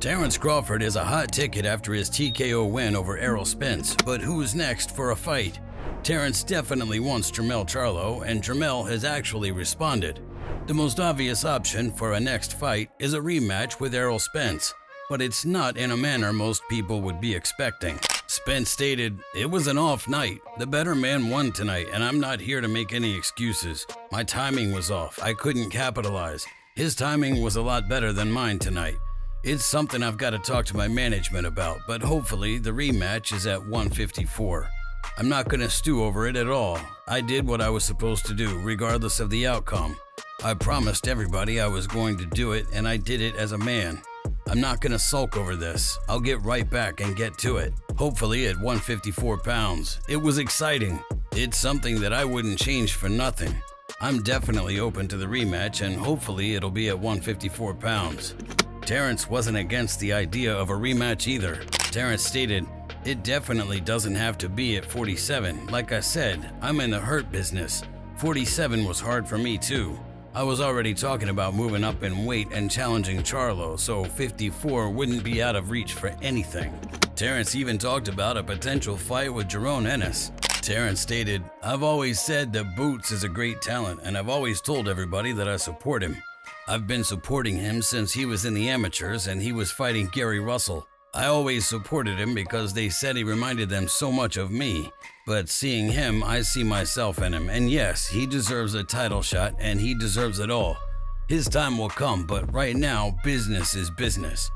Terence Crawford is a hot ticket after his TKO win over Errol Spence, but who's next for a fight? Terence definitely wants Jermell Charlo, and Jermell has actually responded. The most obvious option for a next fight is a rematch with Errol Spence, but it's not in a manner most people would be expecting. Spence stated, "It was an off night. The better man won tonight, and I'm not here to make any excuses. My timing was off. I couldn't capitalize. His timing was a lot better than mine tonight. It's something I've got to talk to my management about, but hopefully the rematch is at 154. I'm not going to stew over it at all. I did what I was supposed to do, regardless of the outcome. I promised everybody I was going to do it, and I did it as a man. I'm not going to sulk over this. I'll get right back and get to it. Hopefully at 154 pounds. It was exciting. It's something that I wouldn't change for nothing. I'm definitely open to the rematch, and hopefully it'll be at 154 pounds. Terence wasn't against the idea of a rematch either. Terence stated, "It definitely doesn't have to be at 47. Like I said, I'm in the hurt business. 47 was hard for me too. I was already talking about moving up in weight and challenging Charlo, so 54 wouldn't be out of reach for anything." Terence even talked about a potential fight with Jermell Ennis. Terence stated, "I've always said that Boots is a great talent, and I've always told everybody that I support him. I've been supporting him since he was in the amateurs and he was fighting Gary Russell. I always supported him because they said he reminded them so much of me. But seeing him, I see myself in him, and yes, he deserves a title shot and he deserves it all. His time will come, but right now, business is business."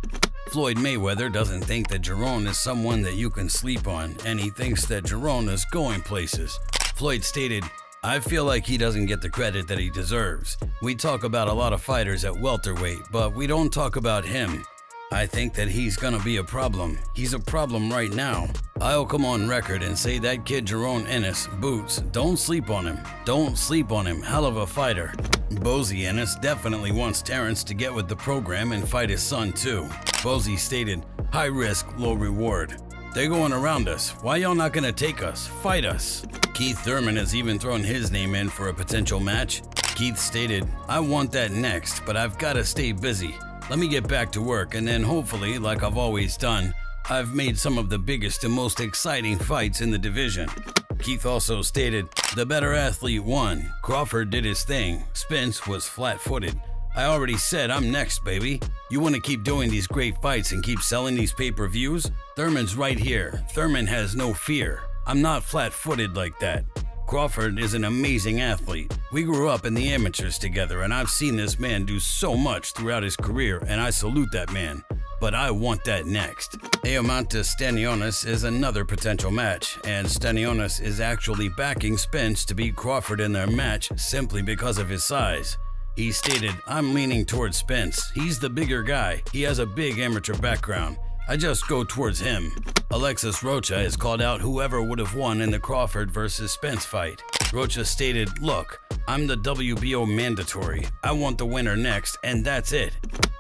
Floyd Mayweather doesn't think that Jerome is someone that you can sleep on, and he thinks that Jerome is going places. Floyd stated, "I feel like he doesn't get the credit that he deserves. We talk about a lot of fighters at welterweight, but we don't talk about him. I think that he's gonna be a problem. He's a problem right now. I'll come on record and say that kid Jermell Ennis, Boots, don't sleep on him. Don't sleep on him. Hell of a fighter." Bozy Ennis definitely wants Terence to get with the program and fight his son too. Bozy stated, "High risk, low reward. They're going around us. Why y'all not gonna take us? Fight us." Keith Thurman has even thrown his name in for a potential match. Keith stated, "I want that next, but I've got to stay busy. Let me get back to work, and then hopefully, like I've always done, I've made some of the biggest and most exciting fights in the division." Keith also stated, "The better athlete won. Crawford did his thing. Spence was flat-footed. I already said I'm next, baby. You want to keep doing these great fights and keep selling these pay-per-views? Thurman's right here. Thurman has no fear. I'm not flat-footed like that. Crawford is an amazing athlete. We grew up in the amateurs together, and I've seen this man do so much throughout his career, and I salute that man. But I want that next." Eomantas Stanionis is another potential match, and Stanionis is actually backing Spence to beat Crawford in their match simply because of his size. He stated, "I'm leaning towards Spence. He's the bigger guy. He has a big amateur background. I just go towards him." Alexis Rocha has called out whoever would have won in the Crawford versus Spence fight. Rocha stated, "Look, I'm the WBO mandatory. I want the winner next, and that's it."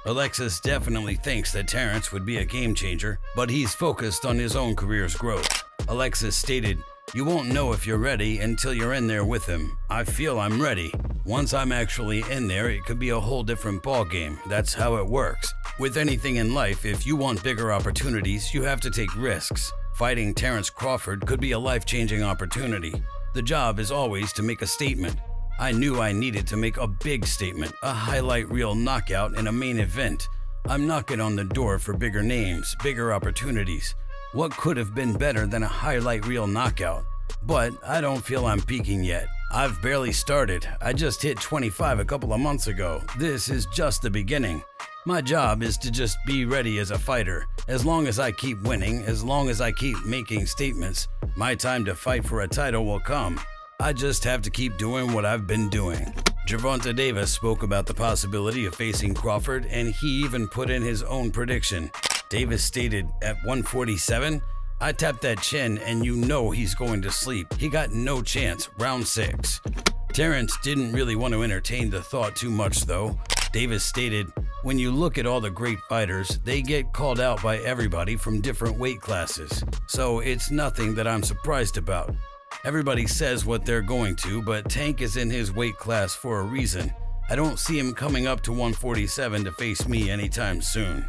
Alexis definitely thinks that Terence would be a game changer, but he's focused on his own career's growth. Alexis stated, "You won't know if you're ready until you're in there with him. I feel I'm ready. Once I'm actually in there, it could be a whole different ballgame. That's how it works. With anything in life, if you want bigger opportunities, you have to take risks. Fighting Terence Crawford could be a life-changing opportunity. The job is always to make a statement. I knew I needed to make a big statement, a highlight reel knockout in a main event. I'm knocking on the door for bigger names, bigger opportunities. What could have been better than a highlight reel knockout? But I don't feel I'm peaking yet. I've barely started. I just hit 25 a couple of months ago. This is just the beginning. My job is to just be ready as a fighter. As long as I keep winning, as long as I keep making statements, my time to fight for a title will come. I just have to keep doing what I've been doing." Gervonta Davis spoke about the possibility of facing Crawford, and he even put in his own prediction. Davis stated, "At 147, I tapped that chin and you know he's going to sleep. He got no chance, round 6. Terence didn't really want to entertain the thought too much though. Davis stated, "When you look at all the great fighters, they get called out by everybody from different weight classes. So it's nothing that I'm surprised about. Everybody says what they're going to, but Tank is in his weight class for a reason. I don't see him coming up to 147 to face me anytime soon."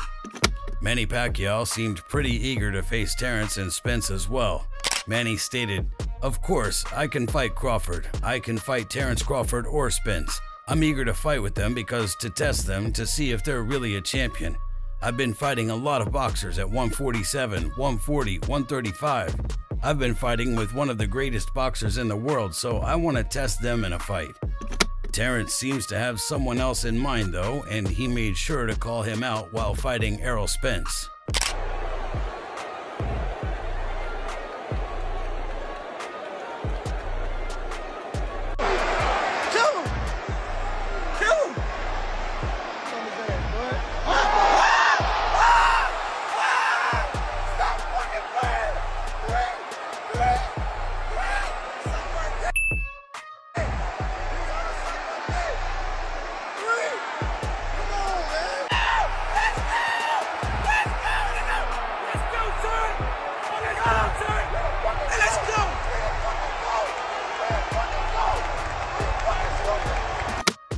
Manny Pacquiao seemed pretty eager to face Terence and Spence as well. Manny stated, "Of course, I can fight Crawford. I can fight Terence Crawford or Spence. I'm eager to fight with them because to test them to see if they're really a champion. I've been fighting a lot of boxers at 147, 140, 135. I've been fighting with one of the greatest boxers in the world, so I want to test them in a fight." Terence seems to have someone else in mind though, and he made sure to call him out while fighting Errol Spence.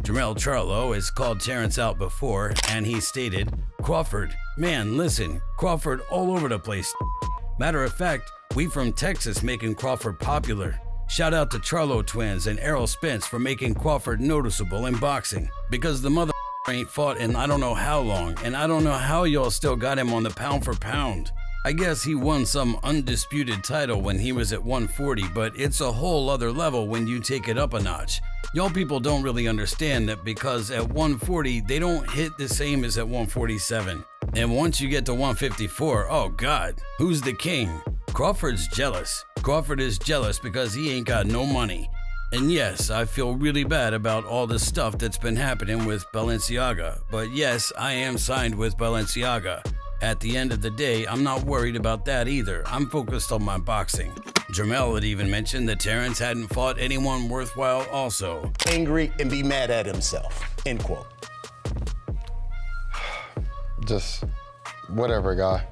Jermell Charlo has called Terence out before, and he stated, "Crawford, man, listen, Crawford all over the place. Matter of fact, we from Texas making Crawford popular. Shout out to Charlo twins and Errol Spence for making Crawford noticeable in boxing, because the mother ain't fought in I don't know how long, and I don't know how y'all still got him on the pound for pound. I guess he won some undisputed title when he was at 140, but it's a whole other level when you take it up a notch. Y'all people don't really understand that because at 140, they don't hit the same as at 147. And once you get to 154, oh God, who's the king? Crawford's jealous. Crawford is jealous because he ain't got no money. And yes, I feel really bad about all the stuff that's been happening with Balenciaga, but yes, I am signed with Balenciaga. At the end of the day, I'm not worried about that either. I'm focused on my boxing." Jermell had even mentioned that Terence hadn't fought anyone worthwhile also. Angry and be mad at himself, end quote. Just whatever, guy.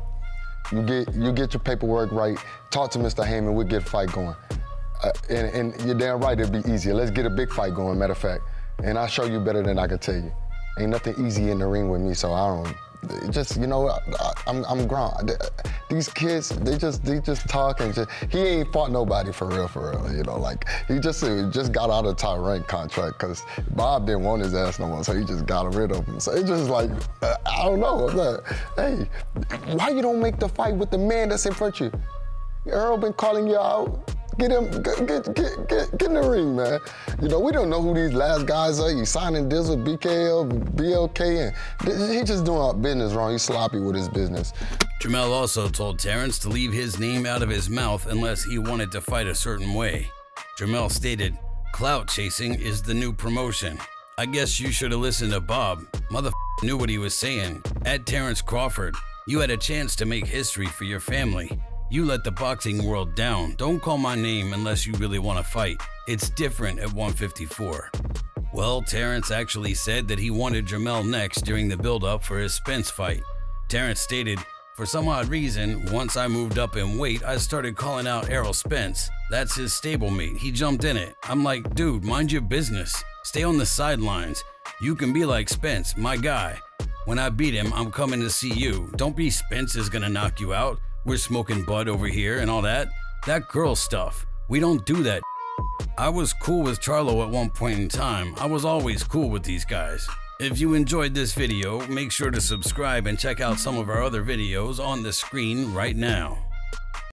You get your paperwork right, talk to Mr. Heyman, we'll get a fight going. And you're damn right, it'd be easier. Let's get a big fight going, matter of fact. And I'll show you better than I can tell you. Ain't nothing easy in the ring with me, so I don't. Just, you know, I'm grown. These kids, they just talk and just, he ain't fought nobody for real, you know, like, he just got out of top rank contract because Bob didn't want his ass no more, so he just got rid of him. So it's just like, I don't know, I'm like, hey, why you don't make the fight with the man that's in front of you? Earl been calling you out. Get him, get in the ring, man. You know, we don't know who these last guys are. He's signing deals with BKL, BLK, and he just doing business wrong. He's sloppy with his business. Jermell also told Terence to leave his name out of his mouth unless he wanted to fight a certain way. Jermell stated, "Clout chasing is the new promotion. I guess you should have listened to Bob. Knew what he was saying. At Terence Crawford, you had a chance to make history for your family. You let the boxing world down. Don't call my name unless you really want to fight. It's different at 154. Well, Terence actually said that he wanted Jermell next during the build-up for his Spence fight. Terence stated, "For some odd reason, once I moved up in weight, I started calling out Errol Spence. That's his stablemate. He jumped in it. I'm like, dude, mind your business. Stay on the sidelines. You can be like Spence, my guy. When I beat him, I'm coming to see you. Don't be Spence is gonna knock you out. We're smoking bud over here and all that. That girl stuff. We don't do that. I was cool with Charlo at one point in time. I was always cool with these guys." If you enjoyed this video, make sure to subscribe and check out some of our other videos on the screen right now.